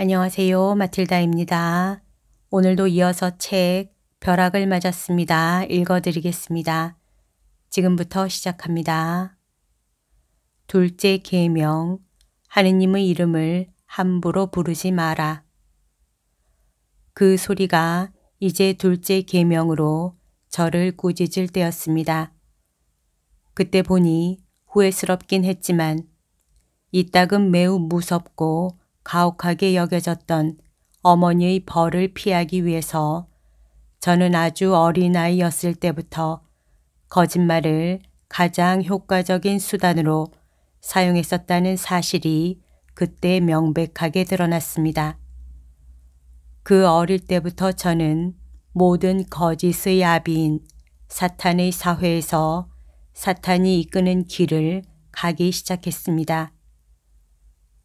안녕하세요. 마틸다입니다. 오늘도 이어서 책 벼락을 맞았습니다. 읽어드리겠습니다. 지금부터 시작합니다. 둘째 계명, 하느님의 이름을 함부로 부르지 마라. 그 소리가 이제 둘째 계명으로 저를 꾸짖을 때였습니다. 그때 보니 후회스럽긴 했지만 이따금 매우 무섭고 가혹하게 여겨졌던 어머니의 벌을 피하기 위해서 저는 아주 어린아이였을 때부터 거짓말을 가장 효과적인 수단으로 사용했었다는 사실이 그때 명백하게 드러났습니다. 그 어릴 때부터 저는 모든 거짓의 아비인 사탄의 사회에서 사탄이 이끄는 길을 가기 시작했습니다.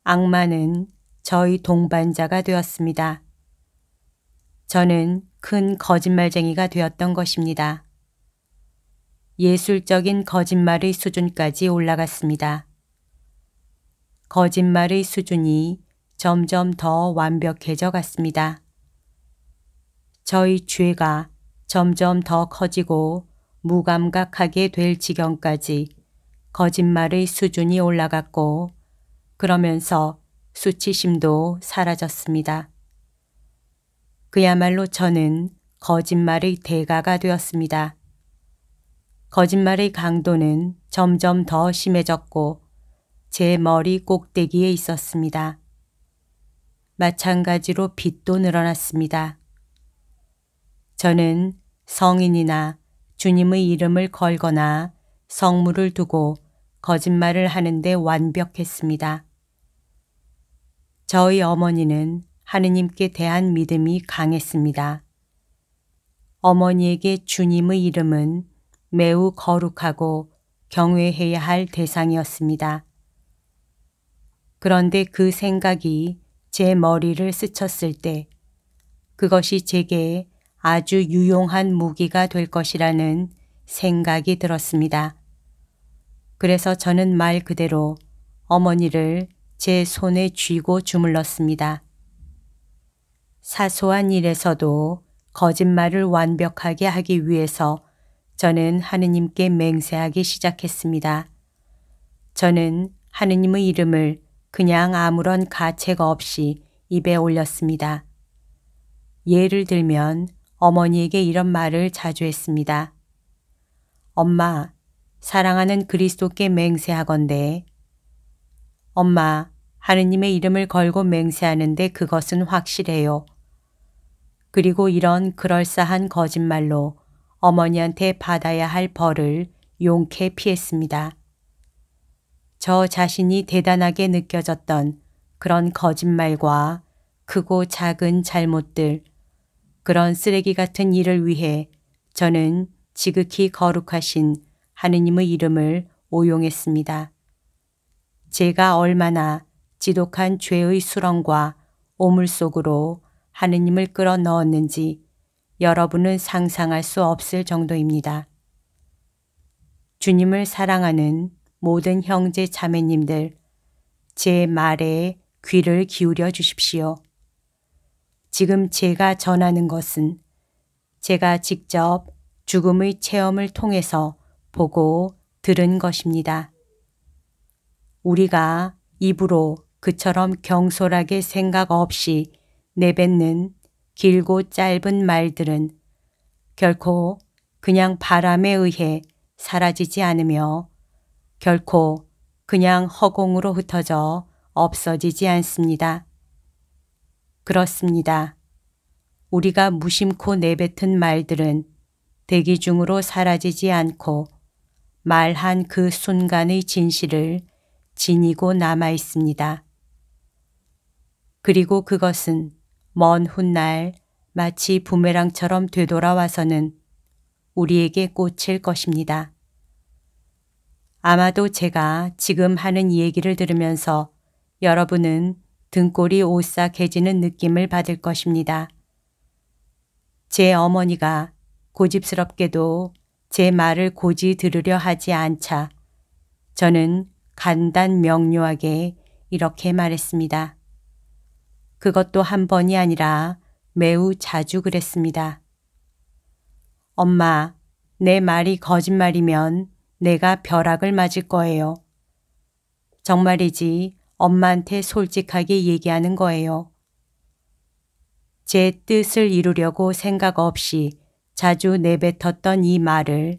악마는 저희 동반자가 되었습니다. 저는 큰 거짓말쟁이가 되었던 것입니다. 예술적인 거짓말의 수준까지 올라갔습니다. 거짓말의 수준이 점점 더 완벽해져 갔습니다. 저희 죄가 점점 더 커지고 무감각하게 될 지경까지 거짓말의 수준이 올라갔고 그러면서 수치심도 사라졌습니다. 그야말로 저는 거짓말의 대가가 되었습니다. 거짓말의 강도는 점점 더 심해졌고 제 머리 꼭대기에 있었습니다. 마찬가지로 빚도 늘어났습니다. 저는 성인이나 주님의 이름을 걸거나 성물을 두고 거짓말을 하는데 완벽했습니다. 저희 어머니는 하느님께 대한 믿음이 강했습니다. 어머니에게 주님의 이름은 매우 거룩하고 경외해야 할 대상이었습니다. 그런데 그 생각이 제 머리를 스쳤을 때 그것이 제게 아주 유용한 무기가 될 것이라는 생각이 들었습니다. 그래서 저는 말 그대로 어머니를 제 손에 쥐고 주물렀습니다. 사소한 일에서도 거짓말을 완벽하게 하기 위해서 저는 하느님께 맹세하기 시작했습니다. 저는 하느님의 이름을 그냥 아무런 가책 없이 입에 올렸습니다. 예를 들면 어머니에게 이런 말을 자주 했습니다. 엄마, 사랑하는 그리스도께 맹세하건대 엄마, 하느님의 이름을 걸고 맹세하는데 그것은 확실해요. 그리고 이런 그럴싸한 거짓말로 어머니한테 받아야 할 벌을 용케 피했습니다. 저 자신이 대단하게 느껴졌던 그런 거짓말과 크고 작은 잘못들, 그런 쓰레기 같은 일을 위해 저는 지극히 거룩하신 하느님의 이름을 오용했습니다. 제가 얼마나 지독한 죄의 수렁과 오물 속으로 하느님을 끌어 넣었는지 여러분은 상상할 수 없을 정도입니다. 주님을 사랑하는 모든 형제 자매님들, 제 말에 귀를 기울여 주십시오. 지금 제가 전하는 것은 제가 직접 죽음의 체험을 통해서 보고 들은 것입니다. 우리가 입으로 그처럼 경솔하게 생각 없이 내뱉는 길고 짧은 말들은 결코 그냥 바람에 의해 사라지지 않으며 결코 그냥 허공으로 흩어져 없어지지 않습니다. 그렇습니다. 우리가 무심코 내뱉은 말들은 대기 중으로 사라지지 않고 말한 그 순간의 진실을 지니고 남아 있습니다. 그리고 그것은 먼 훗날 마치 부메랑처럼 되돌아와서는 우리에게 꽂힐 것입니다. 아마도 제가 지금 하는 얘기를 들으면서 여러분은 등골이 오싹해지는 느낌을 받을 것입니다. 제 어머니가 고집스럽게도 제 말을 고지 들으려 하지 않자 저는 간단 명료하게 이렇게 말했습니다. 그것도 한 번이 아니라 매우 자주 그랬습니다. 엄마, 내 말이 거짓말이면 내가 벼락을 맞을 거예요. 정말이지 엄마한테 솔직하게 얘기하는 거예요. 제 뜻을 이루려고 생각 없이 자주 내뱉었던 이 말을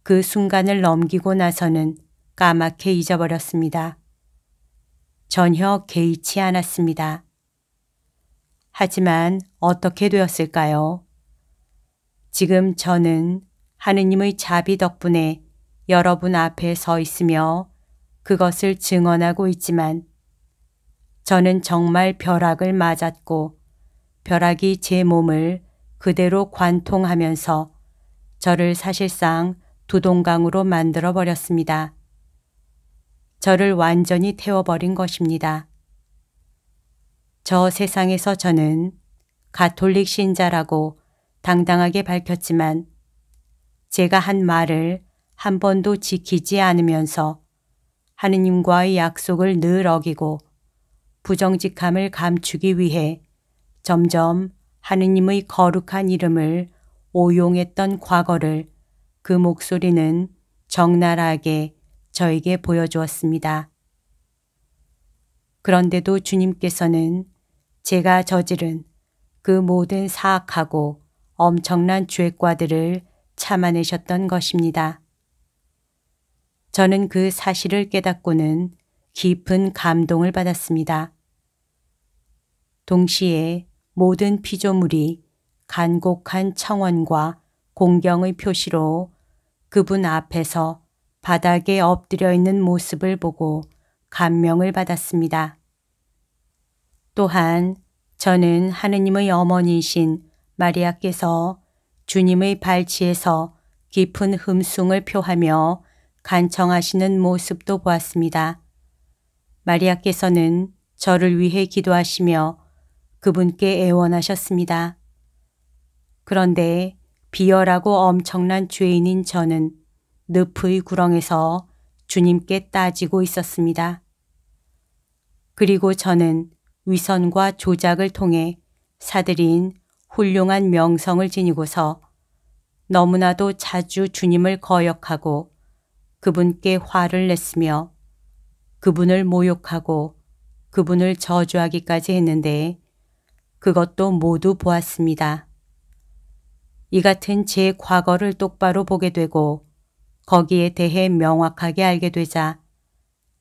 그 순간을 넘기고 나서는 까맣게 잊어버렸습니다. 전혀 개의치 않았습니다. 하지만 어떻게 되었을까요? 지금 저는 하느님의 자비 덕분에 여러분 앞에 서 있으며 그것을 증언하고 있지만 저는 정말 벼락을 맞았고 벼락이 제 몸을 그대로 관통하면서 저를 사실상 두동강으로 만들어 버렸습니다. 저를 완전히 태워버린 것입니다. 저 세상에서 저는 가톨릭 신자라고 당당하게 밝혔지만 제가 한 말을 한 번도 지키지 않으면서 하느님과의 약속을 늘 어기고 부정직함을 감추기 위해 점점 하느님의 거룩한 이름을 오용했던 과거를 그 목소리는 적나라하게 저에게 보여주었습니다. 그런데도 주님께서는 제가 저지른 그 모든 사악하고 엄청난 죄과들을 참아내셨던 것입니다. 저는 그 사실을 깨닫고는 깊은 감동을 받았습니다. 동시에 모든 피조물이 간곡한 청원과 공경의 표시로 그분 앞에서 바닥에 엎드려 있는 모습을 보고 감명을 받았습니다. 또한 저는 하느님의 어머니이신 마리아께서 주님의 발치에서 깊은 흠숭을 표하며 간청하시는 모습도 보았습니다. 마리아께서는 저를 위해 기도하시며 그분께 애원하셨습니다. 그런데 비열하고 엄청난 죄인인 저는 늪의 구렁에서 주님께 따지고 있었습니다. 그리고 저는 위선과 조작을 통해 사들인 훌륭한 명성을 지니고서 너무나도 자주 주님을 거역하고 그분께 화를 냈으며 그분을 모욕하고 그분을 저주하기까지 했는데 그것도 모두 보았습니다. 이 같은 제 과거를 똑바로 보게 되고 거기에 대해 명확하게 알게 되자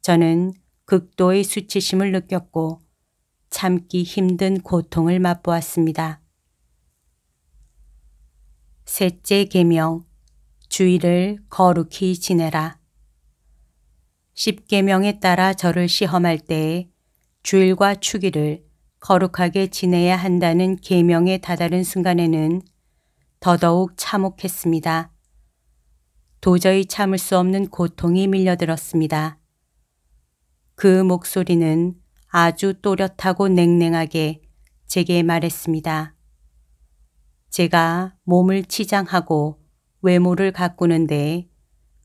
저는 극도의 수치심을 느꼈고 참기 힘든 고통을 맛보았습니다. 셋째 계명, 주일을 거룩히 지내라. 10계명에 따라 저를 시험할 때 주일과 축일을 거룩하게 지내야 한다는 계명에 다다른 순간에는 더더욱 참혹했습니다. 도저히 참을 수 없는 고통이 밀려들었습니다. 그 목소리는 아주 또렷하고 냉랭하게 제게 말했습니다. 제가 몸을 치장하고 외모를 가꾸는데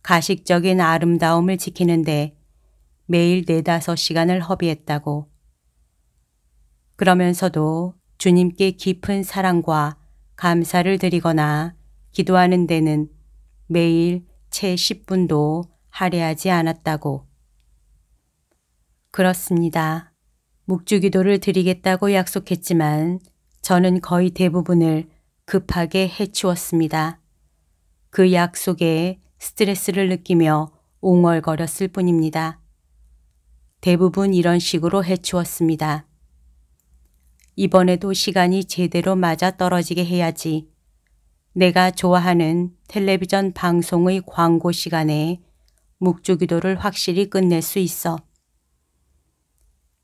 가식적인 아름다움을 지키는데 매일 4-5시간을 허비했다고. 그러면서도 주님께 깊은 사랑과 감사를 드리거나 기도하는 데는 매일 채 10분도 할애하지 않았다고. 그렇습니다. 묵주기도를 드리겠다고 약속했지만 저는 거의 대부분을 급하게 해치웠습니다. 그 약속에 스트레스를 느끼며 웅얼거렸을 뿐입니다. 대부분 이런 식으로 해치웠습니다. 이번에도 시간이 제대로 맞아 떨어지게 해야지. 내가 좋아하는 텔레비전 방송의 광고 시간에 묵주기도를 확실히 끝낼 수 있어.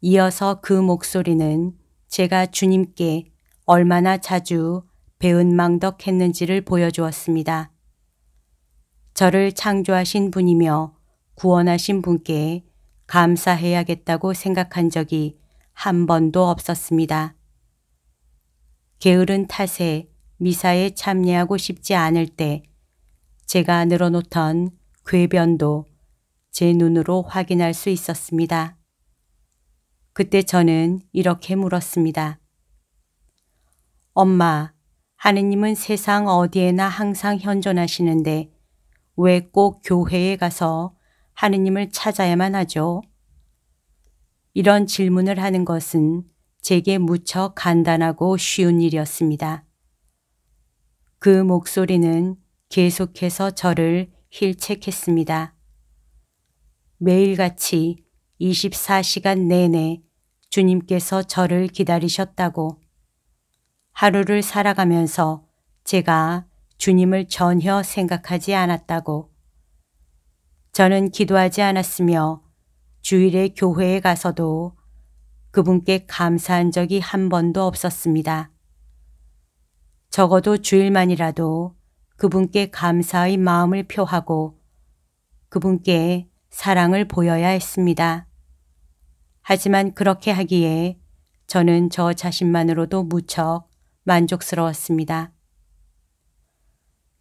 이어서 그 목소리는 제가 주님께 얼마나 자주 배은망덕했는지를 보여주었습니다. 저를 창조하신 분이며 구원하신 분께 감사해야겠다고 생각한 적이 한 번도 없었습니다. 게으른 탓에 미사에 참여하고 싶지 않을 때 제가 늘어놓던 궤변도 제 눈으로 확인할 수 있었습니다. 그때 저는 이렇게 물었습니다. 엄마, 하느님은 세상 어디에나 항상 현존하시는데 왜 꼭 교회에 가서 하느님을 찾아야만 하죠? 이런 질문을 하는 것은 제게 무척 간단하고 쉬운 일이었습니다. 그 목소리는 계속해서 저를 힐책했습니다. 매일같이 24시간 내내 주님께서 저를 기다리셨다고, 하루를 살아가면서 제가 주님을 전혀 생각하지 않았다고, 저는 기도하지 않았으며 주일에 교회에 가서도 그분께 감사한 적이 한 번도 없었습니다. 적어도 주일만이라도 그분께 감사의 마음을 표하고 그분께 사랑을 보여야 했습니다. 하지만 그렇게 하기에 저는 저 자신만으로도 무척 만족스러웠습니다.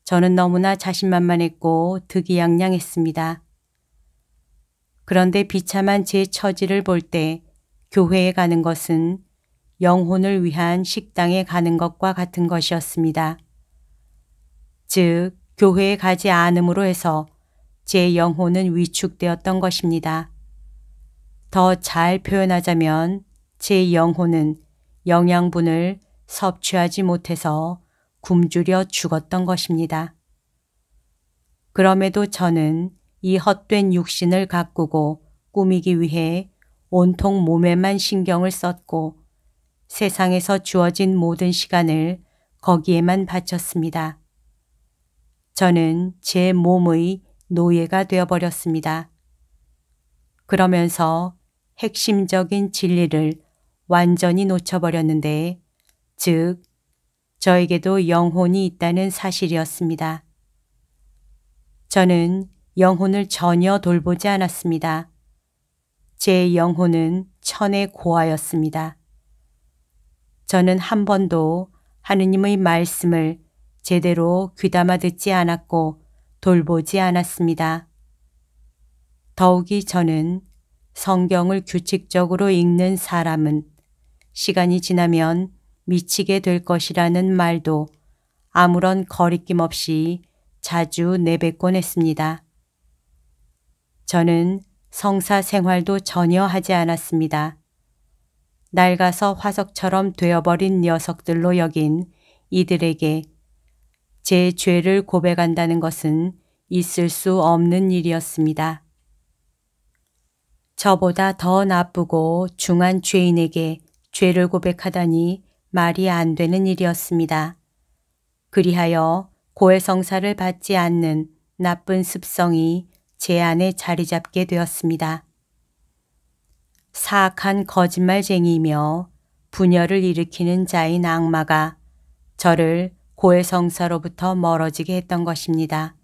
저는 너무나 자신만만했고 득이양양했습니다. 그런데 비참한 제 처지를 볼 때 교회에 가는 것은 영혼을 위한 식당에 가는 것과 같은 것이었습니다. 즉, 교회에 가지 않음으로 해서 제 영혼은 위축되었던 것입니다. 더 잘 표현하자면 제 영혼은 영양분을 섭취하지 못해서 굶주려 죽었던 것입니다. 그럼에도 저는 이 헛된 육신을 가꾸고 꾸미기 위해 온통 몸에만 신경을 썼고 세상에서 주어진 모든 시간을 거기에만 바쳤습니다. 저는 제 몸의 노예가 되어버렸습니다. 그러면서 핵심적인 진리를 완전히 놓쳐버렸는데, 즉, 저에게도 영혼이 있다는 사실이었습니다. 저는 영혼을 전혀 돌보지 않았습니다. 제 영혼은 천의 고아였습니다. 저는 한 번도 하느님의 말씀을 제대로 귀담아 듣지 않았고 돌보지 않았습니다. 더욱이 저는 성경을 규칙적으로 읽는 사람은 시간이 지나면 미치게 될 것이라는 말도 아무런 거리낌 없이 자주 내뱉곤 했습니다. 저는 성사 생활도 전혀 하지 않았습니다. 낡아서 화석처럼 되어버린 녀석들로 여긴 이들에게 제 죄를 고백한다는 것은 있을 수 없는 일이었습니다. 저보다 더 나쁘고 중한 죄인에게 죄를 고백하다니 말이 안 되는 일이었습니다. 그리하여 고해성사를 받지 않는 나쁜 습성이 제 안에 자리 잡게 되었습니다. 사악한 거짓말쟁이이며 분열을 일으키는 자인 악마가 저를 고해성사로부터 멀어지게 했던 것입니다.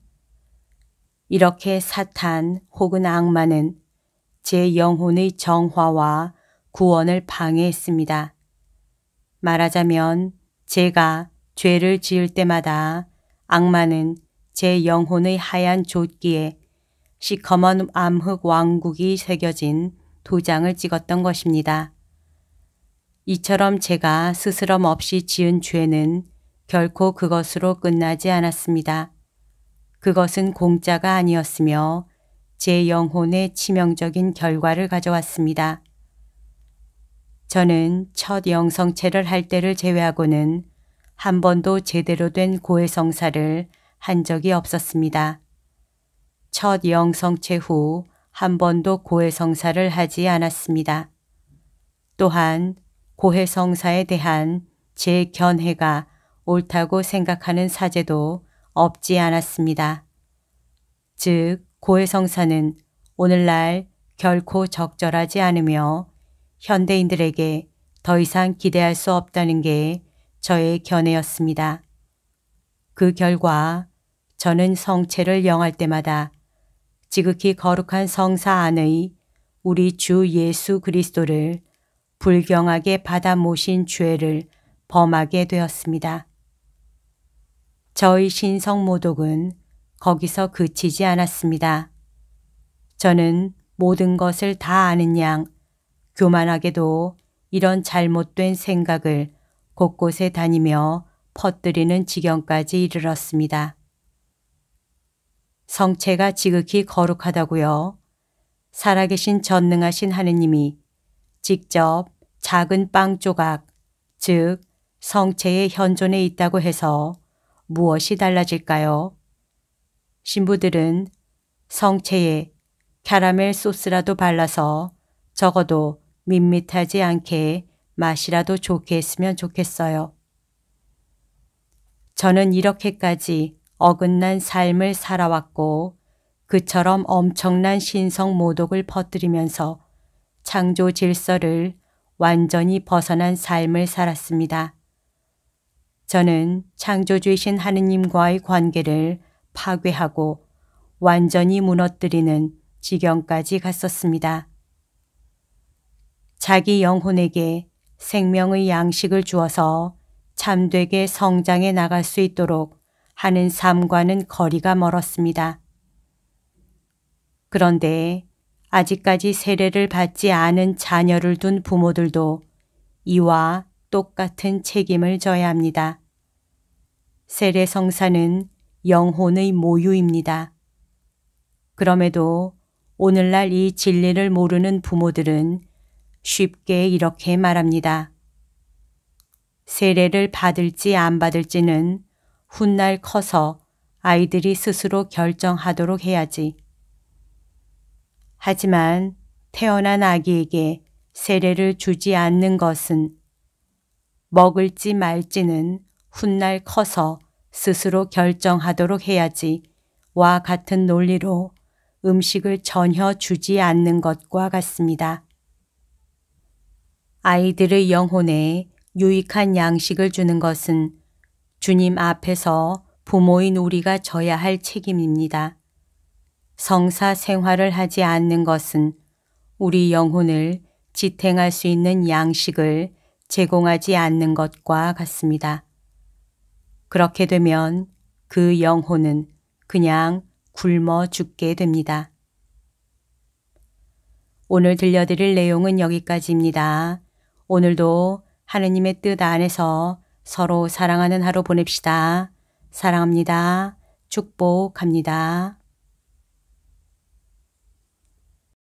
이렇게 사탄 혹은 악마는 제 영혼의 정화와 구원을 방해했습니다. 말하자면 제가 죄를 지을 때마다 악마는 제 영혼의 하얀 조끼에 시커먼 암흑 왕국이 새겨진 도장을 찍었던 것입니다. 이처럼 제가 스스럼 없이 지은 죄는 결코 그것으로 끝나지 않았습니다. 그것은 공짜가 아니었으며 제 영혼에 치명적인 결과를 가져왔습니다. 저는 첫 영성체를 할 때를 제외하고는 한 번도 제대로 된 고해성사를 한 적이 없었습니다. 첫 영성체 후 한 번도 고해성사를 하지 않았습니다. 또한 고해성사에 대한 제 견해가 옳다고 생각하는 사제도 없지 않았습니다. 즉, 고해성사는 오늘날 결코 적절하지 않으며 현대인들에게 더 이상 기대할 수 없다는 게 저의 견해였습니다. 그 결과 저는 성체를 영할 때마다 지극히 거룩한 성사 안의 우리 주 예수 그리스도를 불경하게 받아 모신 죄를 범하게 되었습니다. 저의 신성 모독은 거기서 그치지 않았습니다. 저는 모든 것을 다 아는 양 교만하게도 이런 잘못된 생각을 곳곳에 다니며 퍼뜨리는 지경까지 이르렀습니다. 성체가 지극히 거룩하다고요? 살아계신 전능하신 하느님이 직접 작은 빵 조각, 즉 성체의 현존에 있다고 해서 무엇이 달라질까요? 신부들은 성체에 캐러멜 소스라도 발라서 적어도 밋밋하지 않게 맛이라도 좋게 했으면 좋겠어요. 저는 이렇게까지 어긋난 삶을 살아왔고 그처럼 엄청난 신성 모독을 퍼뜨리면서 창조 질서를 완전히 벗어난 삶을 살았습니다. 저는 창조주이신 하느님과의 관계를 파괴하고 완전히 무너뜨리는 지경까지 갔었습니다. 자기 영혼에게 생명의 양식을 주어서 참되게 성장해 나갈 수 있도록 하는 삶과는 거리가 멀었습니다. 그런데 아직까지 세례를 받지 않은 자녀를 둔 부모들도 이와 똑같은 책임을 져야 합니다. 세례 성사는 영혼의 모유입니다. 그럼에도 오늘날 이 진리를 모르는 부모들은 쉽게 이렇게 말합니다. 세례를 받을지 안 받을지는 훗날 커서 아이들이 스스로 결정하도록 해야지. 하지만 태어난 아기에게 세례를 주지 않는 것은 먹을지 말지는 훗날 커서 스스로 결정하도록 해야지 와 같은 논리로 음식을 전혀 주지 않는 것과 같습니다. 아이들의 영혼에 유익한 양식을 주는 것은 주님 앞에서 부모인 우리가 져야 할 책임입니다. 성사 생활을 하지 않는 것은 우리 영혼을 지탱할 수 있는 양식을 제공하지 않는 것과 같습니다. 그렇게 되면 그 영혼은 그냥 굶어 죽게 됩니다. 오늘 들려드릴 내용은 여기까지입니다. 오늘도 하느님의 뜻 안에서 서로 사랑하는 하루 보냅시다. 사랑합니다. 축복합니다.